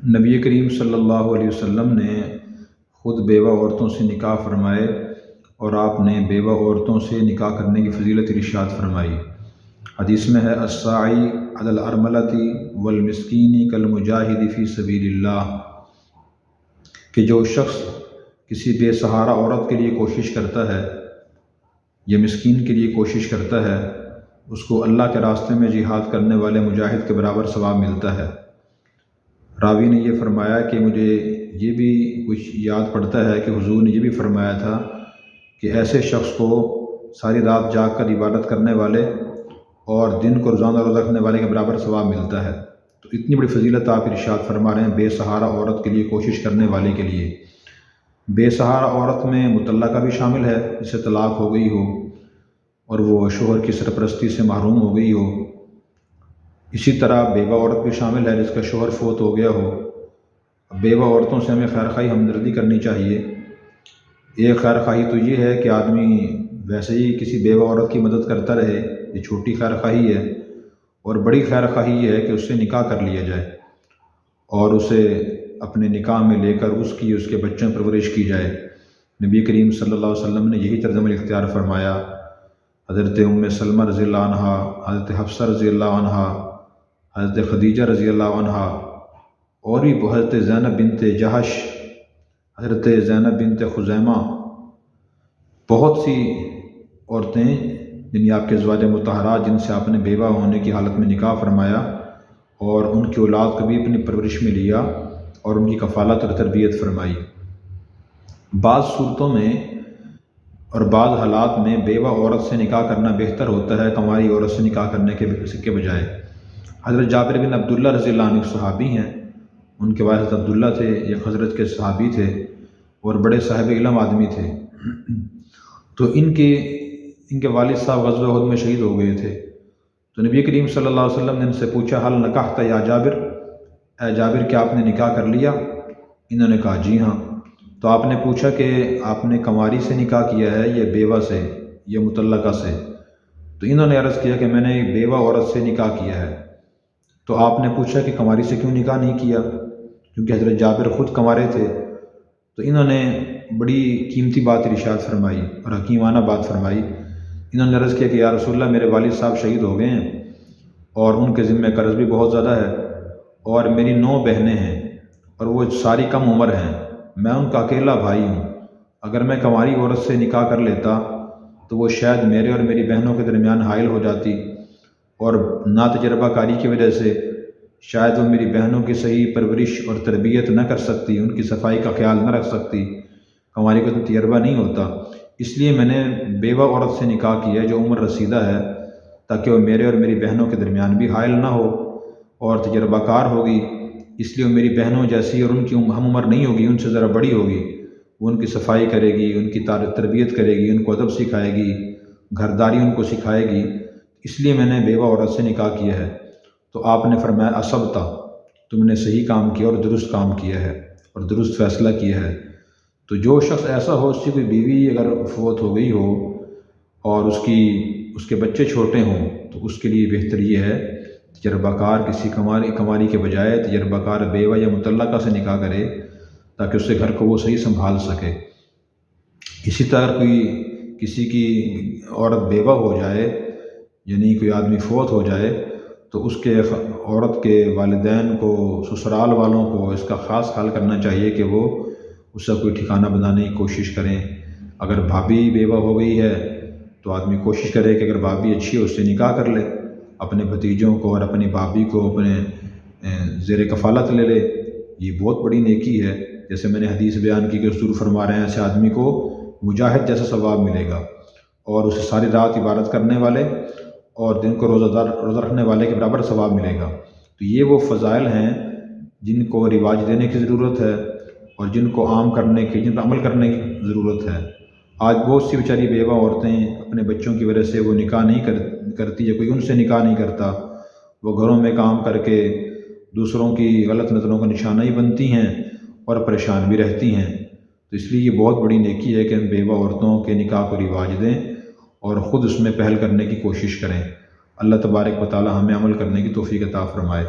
نبی کریم صلی اللہ علیہ وسلم نے خود بیوہ عورتوں سے نکاح فرمائے اور آپ نے بیوہ عورتوں سے نکاح کرنے کی فضیلت ارشاد فرمائی۔ حدیث میں ہے الساعی علی الارملۃ والمسکین کالمجاہد فی سبیل اللہ، کہ جو شخص کسی بے سہارا عورت کے لیے کوشش کرتا ہے یا مسکین کے لیے کوشش کرتا ہے، اس کو اللہ کے راستے میں جہاد کرنے والے مجاہد کے برابر ثواب ملتا ہے۔ راوی نے یہ فرمایا کہ مجھے یہ بھی کچھ یاد پڑتا ہے کہ حضور نے یہ بھی فرمایا تھا کہ ایسے شخص کو ساری رات جاگ کر عبادت کرنے والے اور دن کو روزانہ روزہ رکھنے والے کے برابر ثواب ملتا ہے۔ تو اتنی بڑی فضیلت آپ ارشاد فرما رہے ہیں بے سہارا عورت کے لیے، کوشش کرنے والے کے لیے۔ بے سہارا عورت میں مطلقہ بھی شامل ہے جس سے طلاق ہو گئی ہو اور وہ شوہر کی سرپرستی سے محروم ہو گئی ہو، اسی طرح بیوہ عورت بھی شامل ہے جس کا شوہر فوت ہو گیا ہو۔ بیوہ عورتوں سے ہمیں خیرخواہی ہمدردی کرنی چاہیے۔ ایک خیرخواہی تو یہ ہے کہ آدمی ویسے ہی کسی بیوہ عورت کی مدد کرتا رہے، یہ چھوٹی خیرخواہی ہے، اور بڑی خیرخواہی یہ ہے کہ اس سے نکاح کر لیا جائے اور اسے اپنے نکاح میں لے کر اس کے بچوں پرورش کی جائے۔ نبی کریم صلی اللہ علیہ وسلم نے یہی طرز عمل اختیار فرمایا۔ حضرت ام سلمہ رضی اللہ عنہا، حضرت حفصہ رضی اللہ عنہا، حضرت خدیجہ رضی اللہ عنہا، اور بھی حضرت زینب بنت جہش، حضرت زینب بنت خزیمہ، بہت سی عورتیں یعنی آپ کے ازواج مطہرات جن سے آپ نے بیوہ ہونے کی حالت میں نکاح فرمایا اور ان کی اولاد کو بھی اپنی پرورش میں لیا اور ان کی کفالت اور تربیت فرمائی۔ بعض صورتوں میں اور بعض حالات میں بیوہ عورت سے نکاح کرنا بہتر ہوتا ہے کنواری عورت سے نکاح کرنے کے بجائے۔ حضرت جابر بن عبداللہ رضی اللہ عنہ صحابی ہیں، ان کے والد حضرت عبداللہ تھے، ایک حضرت کے صحابی تھے اور بڑے صاحب علم آدمی تھے۔ تو ان کے والد صاحب غزوہ احد میں شہید ہو گئے تھے۔ تو نبی کریم صلی اللہ علیہ وسلم نے ان سے پوچھا حل نکحت یا جابر، اے جابر کیا آپ نے نکاح کر لیا؟ انہوں نے کہا جی ہاں۔ تو آپ نے پوچھا کہ آپ نے کنواری سے نکاح کیا ہے یا بیوہ سے یا مطلقہ سے؟ تو انہوں نے عرض کیا کہ میں نے بیوہ عورت سے نکاح کیا ہے۔ تو آپ نے پوچھا کہ کنواری سے کیوں نکاح نہیں کیا؟ کیونکہ حضرت جابر خود کنوارے تھے۔ تو انہوں نے بڑی قیمتی بات ارشاد فرمائی اور حکیمانہ بات فرمائی۔ انہوں نے عرض کیا کہ یا رسول اللہ میرے والد صاحب شہید ہو گئے ہیں اور ان کے ذمہ قرض بھی بہت زیادہ ہے اور میری 9 بہنیں ہیں اور وہ ساری کم عمر ہیں، میں ان کا اکیلا بھائی ہوں۔ اگر میں کنواری عورت سے نکاح کر لیتا تو وہ شاید میرے اور میری بہنوں کے درمیان حائل ہو جاتی اور ناتجربہ کاری کی وجہ سے شاید وہ میری بہنوں کی صحیح پرورش اور تربیت نہ کر سکتی، ان کی صفائی کا خیال نہ رکھ سکتی، کنواری کا تو تجربہ نہیں ہوتا۔ اس لیے میں نے بیوہ عورت سے نکاح کیا ہے جو عمر رسیدہ ہے، تاکہ وہ میرے اور میری بہنوں کے درمیان بھی حائل نہ ہو اور تجربہ کار ہوگی، اس لیے وہ میری بہنوں جیسی اور ان کی ہم عمر نہیں ہوگی، ان سے ذرا بڑی ہوگی، وہ ان کی صفائی کرے گی، ان کی تربیت کرے گی، ان کو ادب سکھائے گی، گھرداری ان کو سکھائے گی، اس لیے میں نے بیوہ عورت سے نکاح کیا ہے۔ تو آپ نے فرمایا اصبتا، تم نے صحیح کام کیا اور درست کام کیا ہے اور درست فیصلہ کیا ہے۔ تو جو شخص ایسا ہو، اس کی کوئی بیوی اگر فوت ہو گئی ہو اور اس کے بچے چھوٹے ہوں، تو اس کے لیے بہتر یہ ہے تجربہ کار کسی کنواری کے بجائے تجربہ کار بیوہ یا مطلقہ سے نکاح کرے تاکہ اس کے گھر کو وہ صحیح سنبھال سکے۔ اسی طرح کسی کی عورت بیوہ ہو جائے، یعنی کوئی آدمی فوت ہو جائے، تو اس کے عورت کے والدین کو، سسرال والوں کو اس کا خاص خیال کرنا چاہیے کہ وہ اس کا کوئی ٹھکانہ بنانے کی کوشش کریں۔ اگر بھابھی بیوہ ہو گئی ہے تو آدمی کوشش کرے کہ اگر بھابھی اچھی ہے اس سے نکاح کر لے، اپنے بھتیجوں کو اور اپنی بھابھی کو اپنے زیر کفالت لے لے، یہ بہت بڑی نیکی ہے۔ جیسے میں نے حدیث بیان کی کہ حضور فرما رہے ہیں ایسے آدمی کو مجاہد جیسا ثواب ملے گا اور اسے ساری رات عبادت کرنے والے اور دن کو روزہ رکھنے والے کے برابر ثواب ملے گا۔ تو یہ وہ فضائل ہیں جن کو رواج دینے کی ضرورت ہے اور جن کو عام کرنے کی، جن پر عمل کرنے کی ضرورت ہے۔ آج بہت سی بیچاری بیوہ عورتیں اپنے بچوں کی وجہ سے وہ نکاح نہیں کرتی، یا کوئی ان سے نکاح نہیں کرتا، وہ گھروں میں کام کر کے دوسروں کی غلط نظروں کا نشانہ ہی بنتی ہیں اور پریشان بھی رہتی ہیں۔ تو اس لیے یہ بہت بڑی نیکی ہے کہ ہم بیوہ عورتوں کے نکاح کو رواج دیں اور خود اس میں پہل کرنے کی کوشش کریں۔ اللہ تبارک و تعالی ہمیں عمل کرنے کی توفیق عطا فرمائے۔